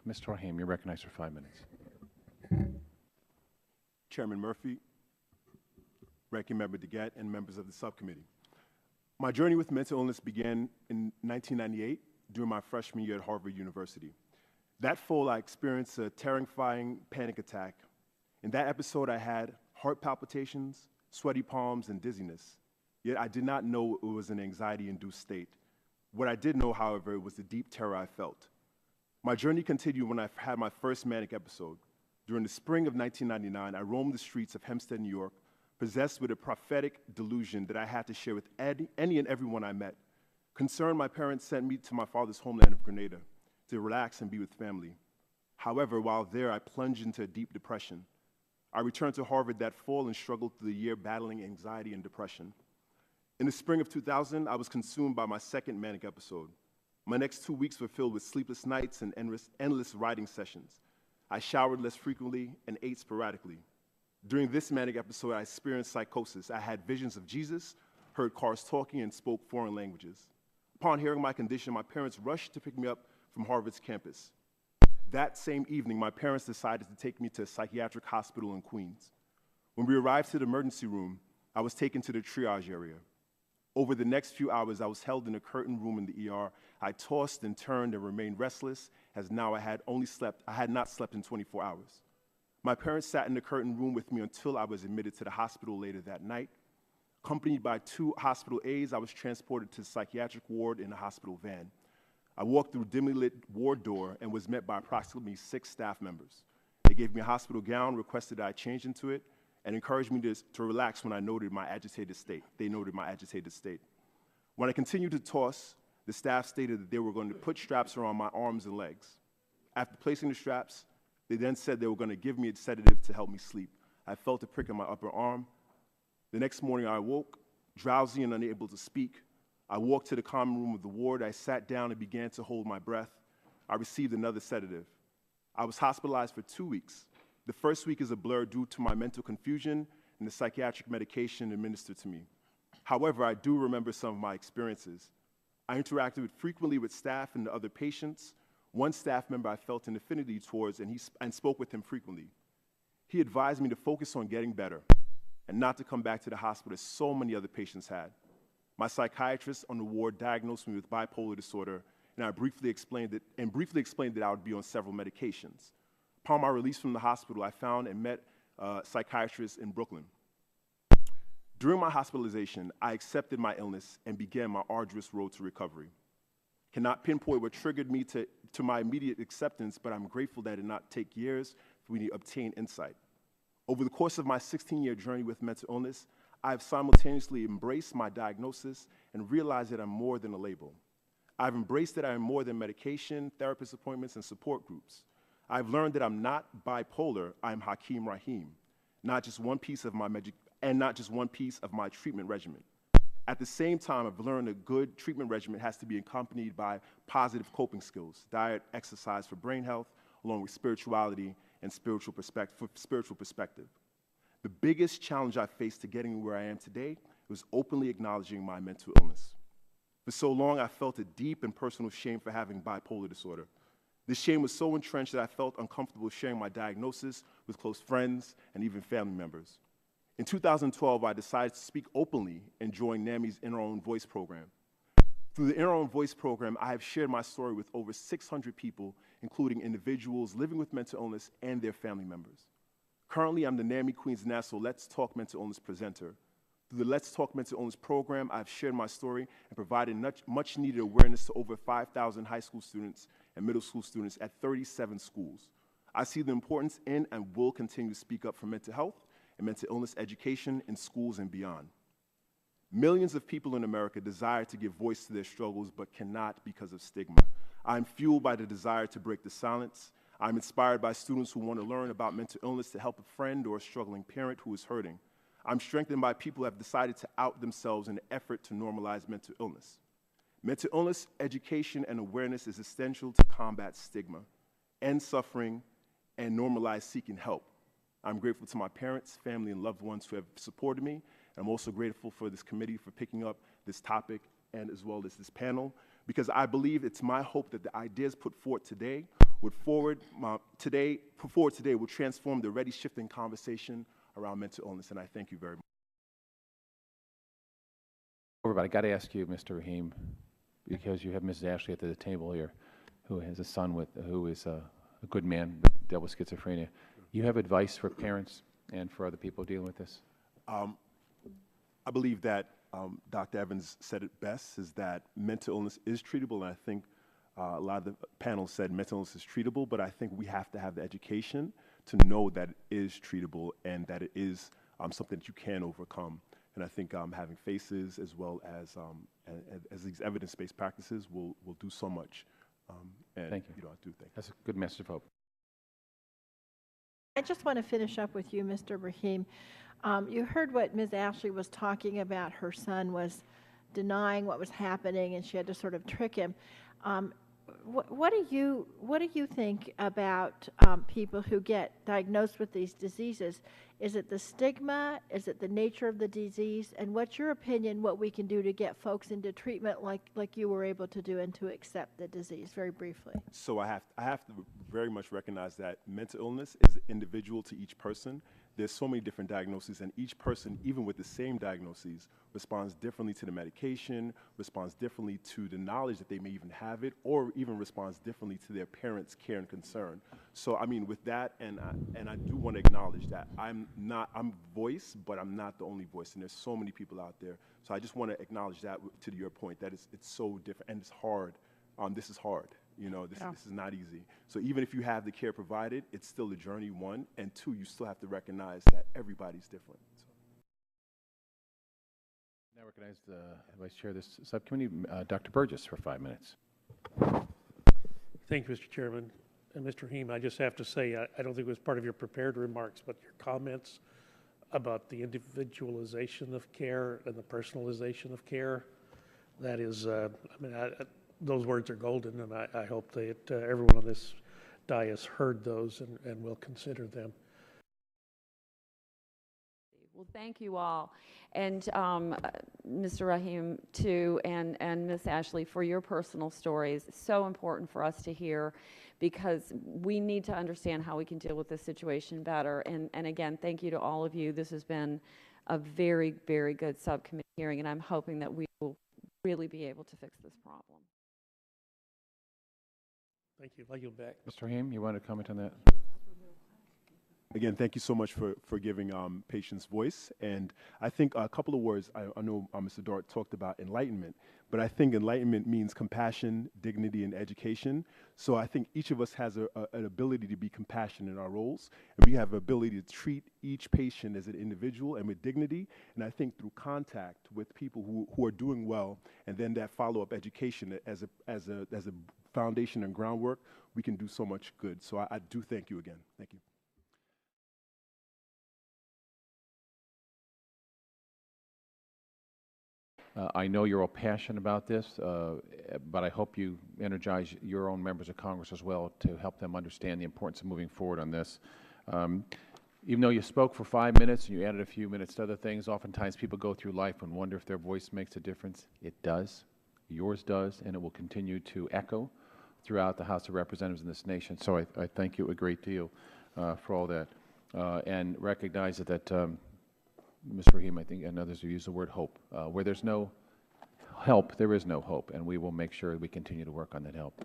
Mr. Rahim, you're recognized for 5 minutes. Chairman Murphy, Ranking Member DeGette, and members of the subcommittee. My journey with mental illness began in 1998 during my freshman year at Harvard University. That fall, I experienced a terrifying panic attack. In that episode, I had heart palpitations, sweaty palms, and dizziness. Yet I did not know it was an anxiety-induced state. What I did know, however, was the deep terror I felt. My journey continued when I had my first manic episode. During the spring of 1999, I roamed the streets of Hempstead, New York, possessed with a prophetic delusion that I had to share with any and everyone I met. Concerned, my parents sent me to my father's homeland of Grenada to relax and be with family. However, while there, I plunged into a deep depression. I returned to Harvard that fall and struggled through the year battling anxiety and depression. In the spring of 2000, I was consumed by my second manic episode. My next 2 weeks were filled with sleepless nights and endless writing sessions. I showered less frequently and ate sporadically. During this manic episode, I experienced psychosis. I had visions of Jesus, heard cars talking, and spoke foreign languages. Upon hearing my condition, my parents rushed to pick me up from Harvard's campus. That same evening, my parents decided to take me to a psychiatric hospital in Queens. When we arrived to the emergency room, I was taken to the triage area. Over the next few hours, I was held in a curtained room in the ER. I tossed and turned and remained restless, as now I had not slept in 24 hours. My parents sat in the curtained room with me until I was admitted to the hospital later that night. Accompanied by 2 hospital aides, I was transported to the psychiatric ward in a hospital van. I walked through a dimly lit ward door and was met by approximately 6 staff members. They gave me a hospital gown, requested that I change into it, and encouraged me to relax when I noted my agitated state. They noted my agitated state. When I continued to toss, the staff stated that they were going to put straps around my arms and legs. After placing the straps, they then said they were going to give me a sedative to help me sleep. I felt a prick in my upper arm. The next morning I awoke, drowsy and unable to speak. I walked to the common room of the ward. I sat down and began to hold my breath. I received another sedative. I was hospitalized for 2 weeks. The first week is a blur due to my mental confusion and the psychiatric medication administered to me. However, I do remember some of my experiences. I interacted frequently with staff and the other patients. One staff member I felt an affinity towards and spoke with him frequently. He advised me to focus on getting better and not to come back to the hospital as so many other patients had. My psychiatrist on the ward diagnosed me with bipolar disorder, and I briefly explained that I would be on several medications. Upon my release from the hospital, I found and met a psychiatrist in Brooklyn. During my hospitalization, I accepted my illness and began my arduous road to recovery. Cannot pinpoint what triggered me to my immediate acceptance, but I'm grateful that it did not take years for me to obtain insight. Over the course of my 16-year journey with mental illness, I've simultaneously embraced my diagnosis and realized that I'm more than a label. I've embraced that I am more than medication, therapist appointments, and support groups. I've learned that I'm not bipolar, I'm Hakeem Rahim, not just one piece of my treatment regimen. At the same time, I've learned a good treatment regimen has to be accompanied by positive coping skills, diet, exercise for brain health, along with spirituality and spiritual perspective. The biggest challenge I faced to getting where I am today was openly acknowledging my mental illness. For so long, I felt a deep and personal shame for having bipolar disorder. This shame was so entrenched that I felt uncomfortable sharing my diagnosis with close friends and even family members. In 2012, I decided to speak openly and join NAMI's Inner Own Voice program. Through the Inner Own Voice program, I have shared my story with over 600 people, including individuals living with mental illness and their family members. Currently, I'm the NAMI Queens Nassau Let's Talk Mental Illness presenter. Through the Let's Talk Mental Illness program, I've shared my story and provided much needed awareness to over 5,000 high school students and middle school students at 37 schools. I see the importance in and will continue to speak up for mental health and mental illness education in schools and beyond. Millions of people in America desire to give voice to their struggles but cannot because of stigma. I'm fueled by the desire to break the silence. I'm inspired by students who want to learn about mental illness to help a friend or a struggling parent who is hurting. I'm strengthened by people who have decided to out themselves in an effort to normalize mental illness. Mental illness education and awareness is essential to combat stigma, end suffering, and normalize seeking help. I'm grateful to my parents, family, and loved ones who have supported me. I'm also grateful for this committee for picking up this topic and as well as this panel, because I believe it's my hope that the ideas put forth today put forward today will transform the already shifting conversation around mental illness, and I thank you very much. Everybody, I got to ask you, Mr. Rahim, because you have Mrs. Ashley at the table here, who has a son who is a good man, but dealt with schizophrenia. You have advice for parents and for other people dealing with this? I believe that Dr. Evans said it best, is that mental illness is treatable, and I think a lot of the panel said mental illness is treatable, but I think we have to have the education to know that it is treatable and that it is something that you can overcome. And I think having FACES as well as these evidence-based practices will do so much. And, thank you. I do think That's a good message of hope. I just want to finish up with you, Mr. Rahim. You heard what Ms. Ashley was talking about. Her son was denying what was happening, and she had to sort of trick him. What do you think about people who get diagnosed with these diseases? Is it the stigma? Is it the nature of the disease? And what's your opinion what we can do to get folks into treatment like you were able to do and to accept the disease, very briefly? so. I have to very much recognize that mental illness is individual to each person. There's so many different diagnoses, and each person, even with the same diagnoses, responds differently to the medication, responds differently to the knowledge that they may even have it, or even responds differently to their parents' care and concern. So, I mean, with that, and I do want to acknowledge that I'm voice, but I'm not the only voice, and there's so many people out there. So I just want to acknowledge that to your point, that it's so different, and it's hard. This is hard. This is not easy. So even if you have the care provided, it's still a journey, one, and two, you still have to recognize that everybody's different. So. Now recognize the Vice Chair of this subcommittee, Dr. Burgess, for 5 minutes. Thank you, Mr. Chairman. And Mr. Rahim, I just have to say, I don't think it was part of your prepared remarks, but your comments about the individualization of care and the personalization of care, that is, those words are golden, and I hope that everyone on this dais heard those and will consider them. Well, thank you all, and Mr. Rahim too, and Ms. Ashley, for your personal stories. It's so important for us to hear, because we need to understand how we can deal with this situation better. And again, thank you to all of you. This has been a very, very good subcommittee hearing, and I'm hoping that we will really be able to fix this problem. Thank you. I yield back. Mr. Rahim, you want to comment on that? Again, thank you so much for giving patients voice. And I think a couple of words, I know Mr. Dart talked about enlightenment, but I think enlightenment means compassion, dignity, and education. So I think each of us has an ability to be compassionate in our roles, and we have the ability to treat each patient as an individual and with dignity. And I think through contact with people who are doing well, and then that follow-up education as a foundation and groundwork, we can do so much good. So I do thank you again. Thank you. I know you're all passionate about this, but I hope you energize your own members of Congress as well to help them understand the importance of moving forward on this. Even though you spoke for 5 minutes and you added a few minutes to other things, oftentimes people go through life and wonder if their voice makes a difference. It does. Yours does, and it will continue to echo throughout the House of Representatives in this nation. So I thank you a great deal for all that, and recognize that Mr. Rahim, I think, and others have used the word hope. Where there's no help, there is no hope, and we will make sure we continue to work on that help.